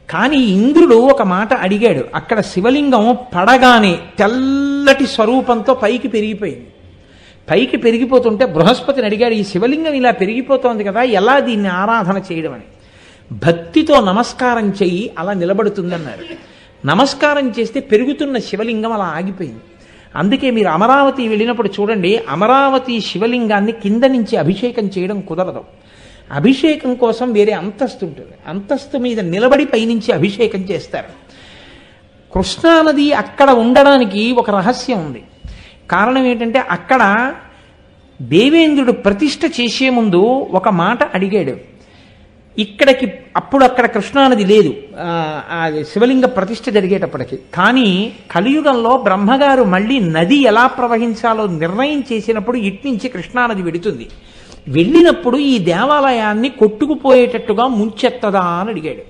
కానీ ఇంద్రుడు ఒక మాట అడిగాడు. అక్కడ శివలింగం పడగానే తెల్లటి స్వరూపంతో పైకి పెరిగిపోయింది. పైకి పెరిగిపోతుంటే బృహస్పతిని అడిగాడు, ఈ శివలింగం ఇలా పెరిగిపోతోంది కదా, ఎలా దీన్ని ఆరాధన చేయడం అని. భక్తితో నమస్కారం చెయ్యి, అలా నిలబడుతుందన్నారు. నమస్కారం చేస్తే పెరుగుతున్న శివలింగం అలా ఆగిపోయింది. అందుకే మీరు అమరావతి వెళ్ళినప్పుడు చూడండి, అమరావతి శివలింగాన్ని కింద నుంచి అభిషేకం చేయడం కుదరదు. అభిషేకం కోసం వేరే అంతస్తు ఉంటుంది. అంతస్తు మీద నిలబడి పైనుంచి అభిషేకం చేస్తారు. కృష్ణానది అక్కడ ఉండడానికి ఒక రహస్యం ఉంది. కారణం ఏంటంటే అక్కడ దేవేంద్రుడు ప్రతిష్ఠ చేసే ముందు ఒక మాట అడిగాడు. ఇక్కడికి అప్పుడు అక్కడ కృష్ణానది లేదు, శివలింగ ప్రతిష్ఠ జరిగేటప్పటికి. కానీ కలియుగంలో బ్రహ్మగారు మళ్ళీ నది ఎలా ప్రవహించాలో నిర్ణయం చేసినప్పుడు ఇట్నుంచి కృష్ణానది వెడుతుంది. వెళ్ళినప్పుడు ఈ దేవాలయాన్ని కొట్టుకుపోయేటట్టుగా ముంచెత్తదా అని అడిగాడు.